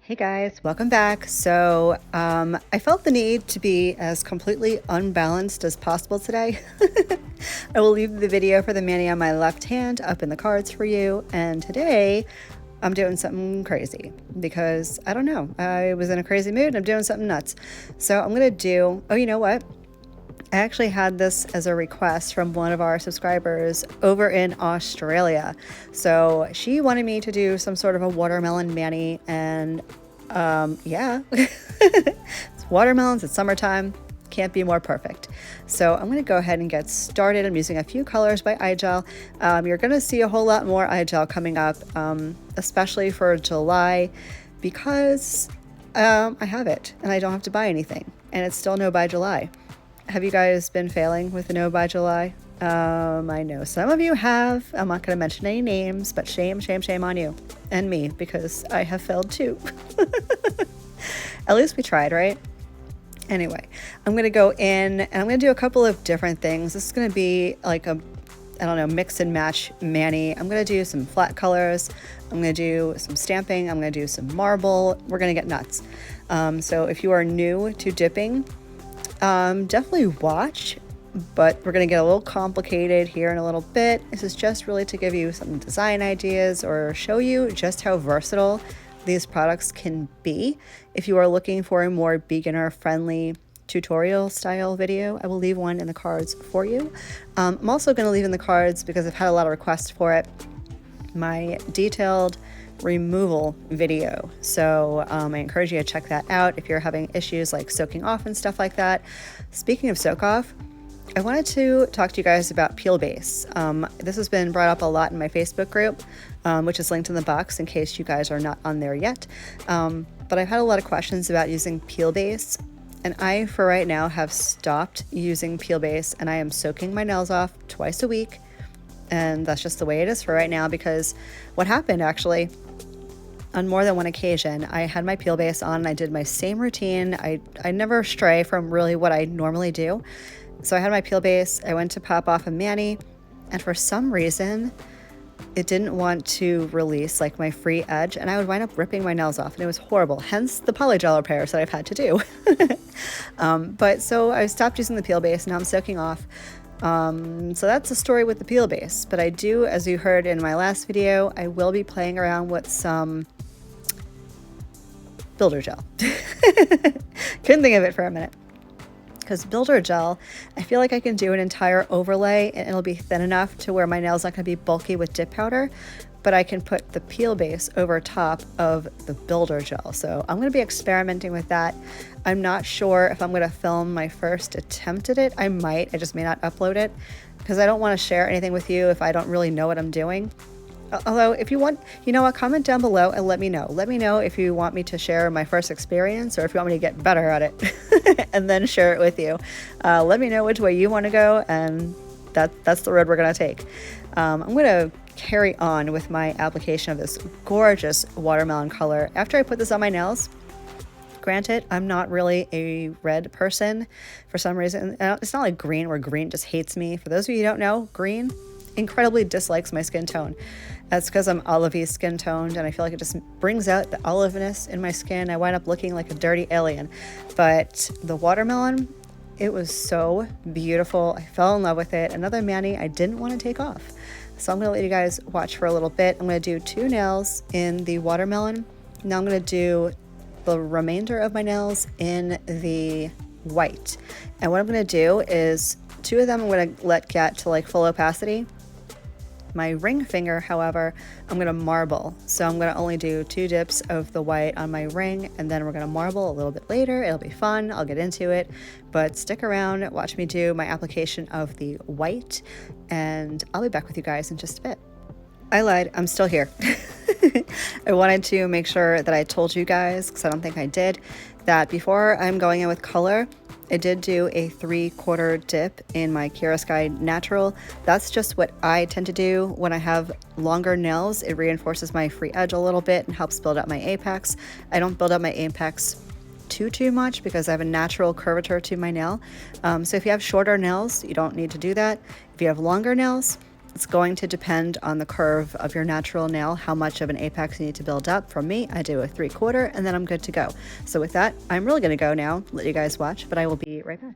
Hey guys, welcome back. So I felt the need to be as completely unbalanced as possible today. I will leave the video for the mani on my left hand up in the cards for you. And today I'm doing something crazy because I don't know. I was in a crazy mood and I'm doing something nuts. So I'm going to do, oh, you know what? I actually had this as a request from one of our subscribers over in Australia. So she wanted me to do some sort of a watermelon mani, and yeah, it's watermelons, it's summertime, can't be more perfect. So I'm going to go ahead and get started. I'm using a few colors by iGel. You're going to see a whole lot more iGel coming up, especially for July, because I have it and I don't have to buy anything, and it's still no buy July. Have you guys been failing with the no buy July? I know some of you have. I'm not going to mention any names, but shame, shame, shame on you and me, because I have failed too. At least we tried, right? Anyway, I'm going to go in and I'm going to do a couple of different things. This is going to be like a, I don't know, mix and match mani. I'm going to do some flat colors. I'm going to do some stamping. I'm going to do some marble. We're going to get nuts. So if you are new to dipping, definitely watch, but we're going to get a little complicated here in a little bit. This is just really to give you some design ideas or show you just how versatile these products can be. If you are looking for a more beginner friendly tutorial style video, I will leave one in the cards for you. I'm also going to leave in the cards, because I've had a lot of requests for it, my detailed removal video. So I encourage you to check that out if you're having issues like soaking off and stuff like that. Speaking of soak off, I wanted to talk to you guys about peel base. This has been brought up a lot in my Facebook group, which is linked in the box in case you guys are not on there yet. But I've had a lot of questions about using peel base, and I, for right now, have stopped using peel base, and I am soaking my nails off twice a week. And that's just the way it is for right now, because what happened actually, on more than one occasion, I had my peel base on and I did my same routine. I never stray from really what I normally do. So I had my peel base, I went to pop off a mani, and for some reason, it didn't want to release like my free edge, and I would wind up ripping my nails off, and it was horrible. Hence the polygel repairs that I've had to do. But so I stopped using the peel base, now I'm soaking off. So that's the story with the peel base. But I do, as you heard in my last video, I will be playing around with some builder gel. Couldn't think of it for a minute. Because builder gel, I feel like I can do an entire overlay and it'll be thin enough to where my nails aren't going to be bulky with dip powder, but I can put the peel base over top of the builder gel. So I'm going to be experimenting with that. I'm not sure if I'm going to film my first attempt at it. I might, I just may not upload it, because I don't want to share anything with you if I don't really know what I'm doing. Although if you want, you know what, comment down below and let me know. Let me know if you want me to share my first experience, or if you want me to get better at it and then share it with you. Let me know which way you want to go, and that's the road we're going to take. I'm going to carry on with my application of this gorgeous watermelon color after I put this on my nails. Granted, I'm not really a red person for some reason. It's not like green, where green just hates me. For those of you who don't know, green incredibly dislikes my skin tone. That's because I'm olivey skin toned, and I feel like it just brings out the oliveness in my skin. I wind up looking like a dirty alien. But the watermelon, it was so beautiful. I fell in love with it. Another mani I didn't want to take off. So I'm going to let you guys watch for a little bit. I'm going to do 2 nails in the watermelon. Now I'm going to do the remainder of my nails in the white. And what I'm going to do is 2 of them I'm going to let get to like full opacity. My ring finger, however, I'm going to marble. So I'm going to only do 2 dips of the white on my ring, and then we're going to marble a little bit later. It'll be fun. I'll get into it. But stick around, watch me do my application of the white, and I'll be back with you guys in just a bit. I lied. I'm still here. I wanted to make sure that I told you guys, because I don't think I did, that before I'm going in with color, I did do a 3/4 dip in my Kira Sky Natural. That's just what I tend to do when I have longer nails. It reinforces my free edge a little bit and helps build up my apex. I don't build up my apex too much because I have a natural curvature to my nail. So if you have shorter nails, you don't need to do that. If you have longer nails, It's going to depend on the curve of your natural nail, how much of an apex you need to build up. From me, I do a 3/4 and then I'm good to go. So with that, I'm really gonna go now, let you guys watch, but I will be right back.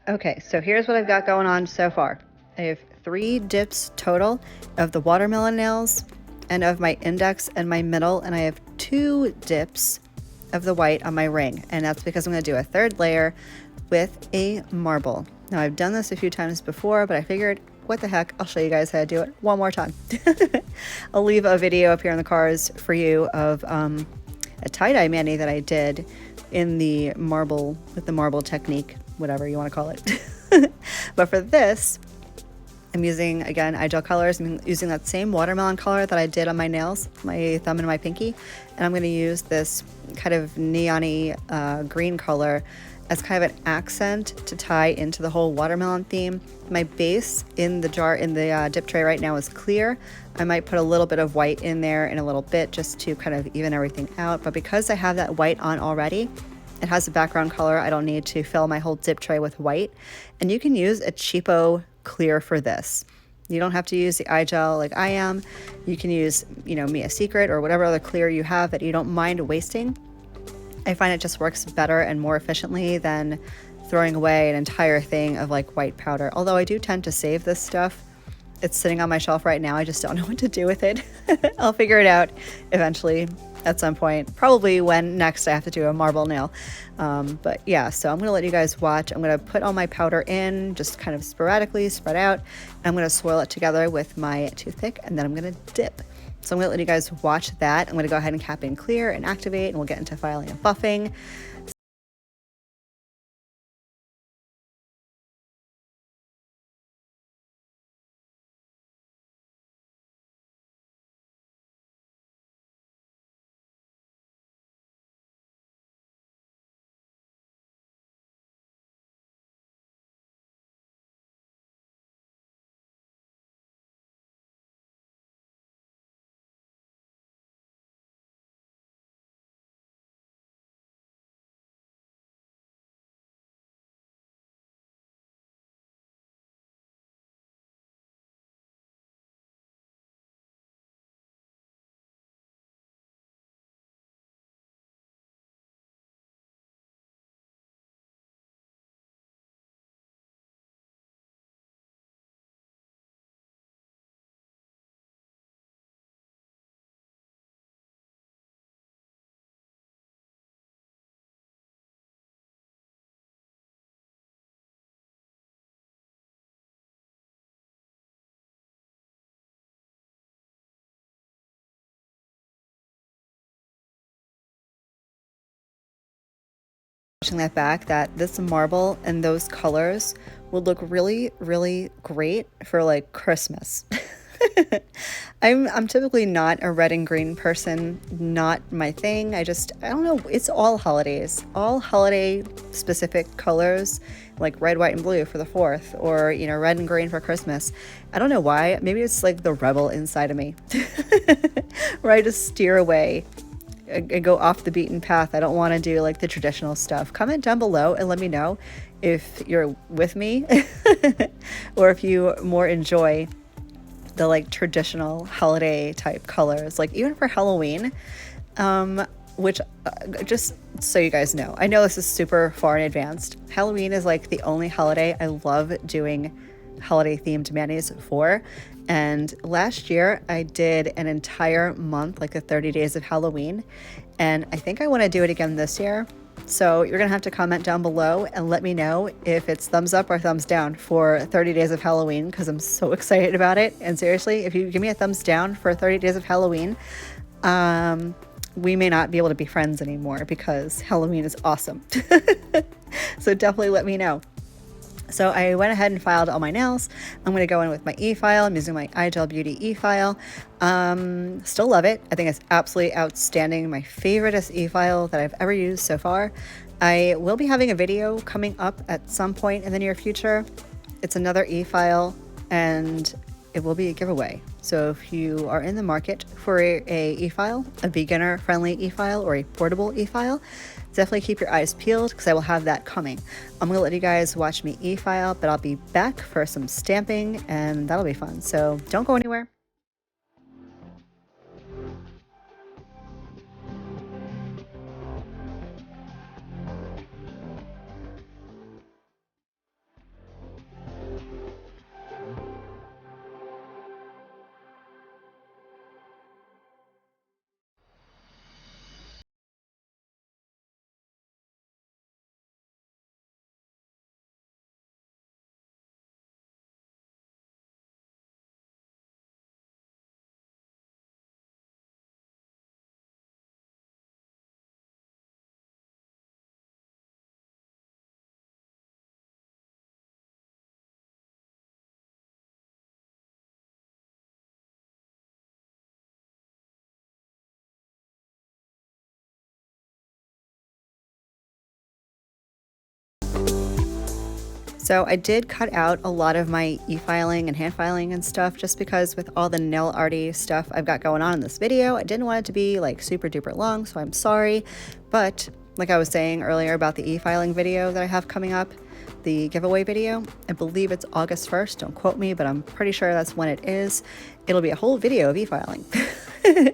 Okay, so here's what I've got going on so far. I have 3 dips total of the watermelon nails and of my index and my middle, and I have 2 dips of the white on my ring, and that's because I'm going to do a 3rd layer with a marble. Now I've done this a few times before, but I figured, what the heck, I'll show you guys how to do it one more time. I'll leave a video up here in the cards for you of a tie-dye mani that I did in the marble, with the marble technique, whatever you want to call it. But for this, I'm using, again, iGel colors. I'm using that same watermelon color that I did on my nails, my thumb and my pinky. And I'm going to use this kind of neon-y green color as kind of an accent to tie into the whole watermelon theme. My base in the jar, in the dip tray right now is clear. I might put a little bit of white in there in a little bit just to kind of even everything out. But because I have that white on already, it has a background color. I don't need to fill my whole dip tray with white. And you can use a cheapo clear for this. You don't have to use the iGel like I am. You can use, you know, Mia Secret or whatever other clear you have that you don't mind wasting. I find it just works better and more efficiently than throwing away an entire thing of like white powder. Although I do tend to save this stuff. It's sitting on my shelf right now. I just don't know what to do with it. I'll figure it out eventually at some point, probably when next I have to do a marble nail. But yeah, so I'm gonna let you guys watch. I'm gonna put all my powder in, just kind of sporadically spread out. I'm gonna swirl it together with my toothpick, and then I'm gonna dip. So I'm gonna let you guys watch that. I'm gonna go ahead and cap in clear and activate, and we'll get into filing and buffing. Pushing that back, that this marble and those colors would look really, really great for like Christmas. I'm typically not a red and green person, not my thing. I don't know, it's all holidays, all holiday specific colors, like red, white, and blue for the 4th, or red and green for Christmas. I don't know why. Maybe it's like the rebel inside of me, where I just steer away and go off the beaten path. I don't want to do like the traditional stuff. Comment down below and let me know if you're with me or if you more enjoy the like traditional holiday type colors, like even for Halloween, which just so you guys know, I know this is super far in advance. Halloween is like the only holiday I love doing holiday themed manis for. And last year I did an entire month, like the 30 days of Halloween. And I think I want to do it again this year. So you're going to have to comment down below and let me know if it's thumbs up or thumbs down for 30 days of Halloween, because I'm so excited about it. And seriously, if you give me a thumbs down for 30 days of Halloween, we may not be able to be friends anymore, because Halloween is awesome. So definitely let me know. So I went ahead and filed all my nails. I'm going to go in with my e-file. I'm using my iGel Beauty e-file. Still love it. I think it's absolutely outstanding. My favoriteest e-file that I've ever used so far. I will be having a video coming up at some point in the near future. It's another e-file and it will be a giveaway. So if you are in the market for a e-file, a beginner friendly e-file or a portable e-file, definitely keep your eyes peeled, because I will have that coming. I'm going to let you guys watch me e-file, but I'll be back for some stamping and that'll be fun. So don't go anywhere. So I did cut out a lot of my e-filing and hand filing and stuff, just because with all the nail arty stuff I've got going on in this video, I didn't want it to be like super duper long, so I'm sorry. But like I was saying earlier about the e-filing video that I have coming up, the giveaway video, I believe it's August 1st, don't quote me, but I'm pretty sure that's when it is. It'll be a whole video of e-filing.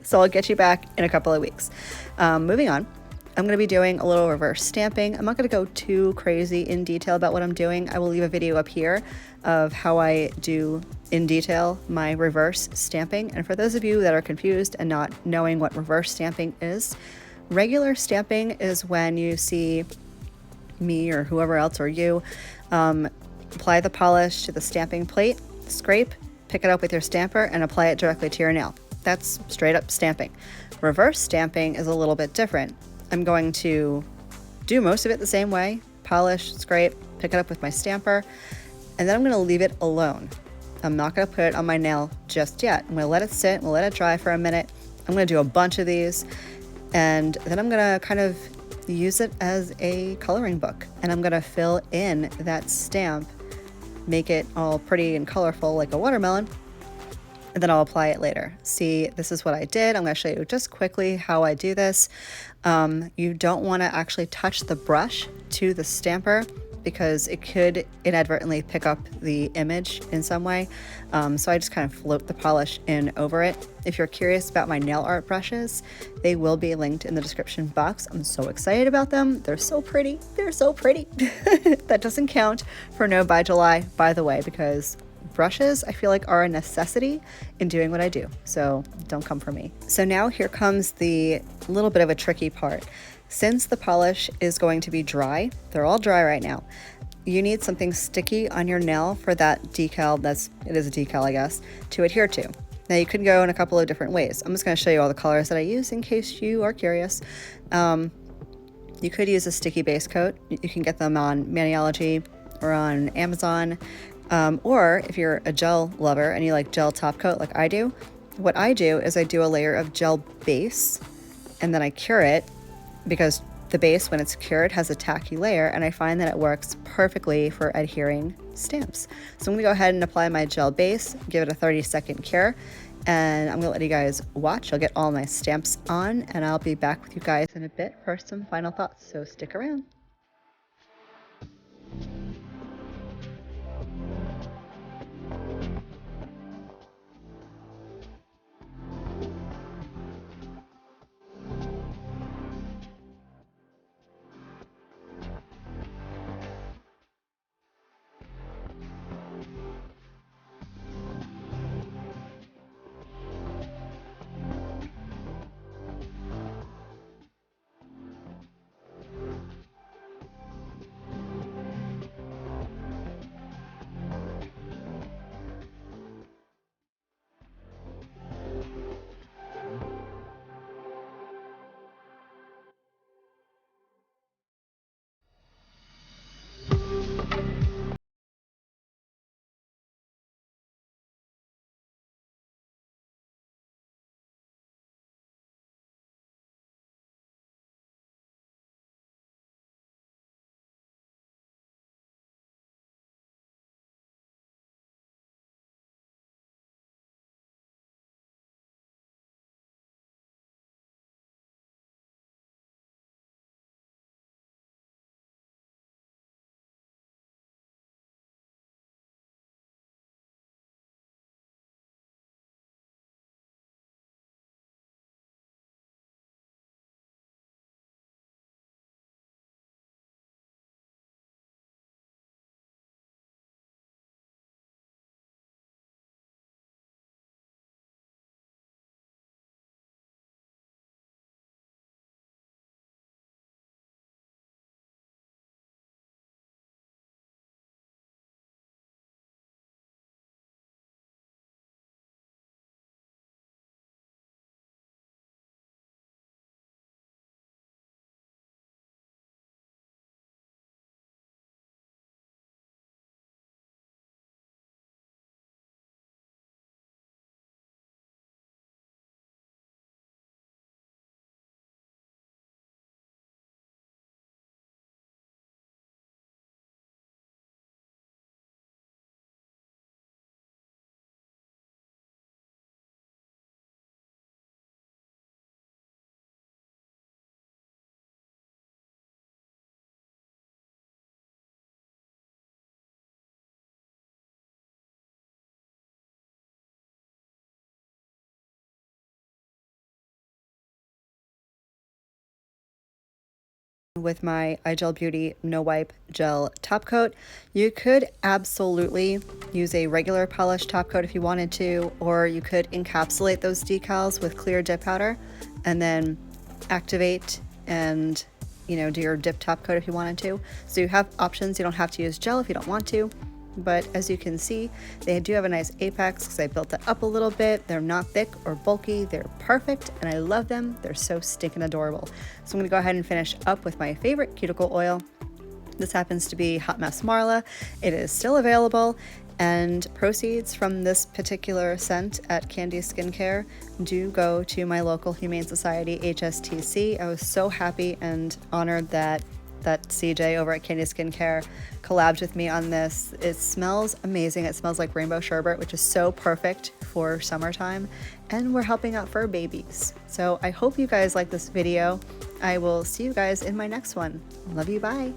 So I'll get you back in a couple of weeks. Moving on. I'm going to be doing a little reverse stamping. I'm not going to go too crazy in detail about what I'm doing. I will leave a video up here of how I do in detail my reverse stamping. And for those of you that are confused and not knowing what reverse stamping is, regular stamping is when you see me or whoever else or you apply the polish to the stamping plate, scrape, pick it up with your stamper, and apply it directly to your nail. That's straight up stamping. Reverse stamping is a little bit different. I'm going to do most of it the same way, polish, scrape, pick it up with my stamper, and then I'm going to leave it alone. I'm not going to put it on my nail just yet. I'm going to let it sit, we'll let it dry for a minute. I'm going to do a bunch of these, and then I'm going to kind of use it as a coloring book, and I'm going to fill in that stamp, make it all pretty and colorful like a watermelon, and then I'll apply it later. See, this is what I did. I'm going to show you just quickly how I do this. You don't want to actually touch the brush to the stamper, because it could inadvertently pick up the image in some way. So I just kind of float the polish in over it. If you're curious about my nail art brushes, they will be linked in the description box. I'm so excited about them. They're so pretty. They're so pretty. That doesn't count for No Buy July, by the way, because brushes I feel like are a necessity in doing what I do, so don't come for me. So now here comes the little bit of a tricky part. Since the polish is going to be dry, they're all dry right now, you need something sticky on your nail for that decal, it is a decal I guess, to adhere to. Now you could go in a couple of different ways. I'm just going to show you all the colors that I use in case you are curious. You could use a sticky base coat. You can get them on Maniology or on Amazon. Or if you're a gel lover and you like gel top coat like I do, what I do is I do a layer of gel base and then I cure it, because the base, when it's cured, has a tacky layer, and I find that it works perfectly for adhering stamps. So I'm gonna go ahead and apply my gel base, give it a 30-second cure, and I'm gonna let you guys watch. I'll get all my stamps on, and I'll be back with you guys in a bit for some final thoughts, so stick around. With my iGel Beauty No Wipe Gel Top Coat, you could absolutely use a regular polished top coat if you wanted to, or you could encapsulate those decals with clear dip powder and then activate and do your dip top coat if you wanted to. So you have options. You don't have to use gel if you don't want to. But as you can see, they do have a nice apex because I built it up a little bit. They're not thick or bulky. They're perfect, and I love them. They're so stinking adorable. So I'm gonna go ahead and finish up with my favorite cuticle oil. This happens to be Hot Mess Marla. It is still available, and proceeds from this particular scent at Candy Skincare do go to my local Humane Society, HSTC. I was so happy and honored that CJ over at Candy Skincare collabed with me on this. It smells amazing. It smells like rainbow sherbet, which is so perfect for summertime, and we're helping out fur babies. So I hope you guys like this video. I will see you guys in my next one. Love you, bye.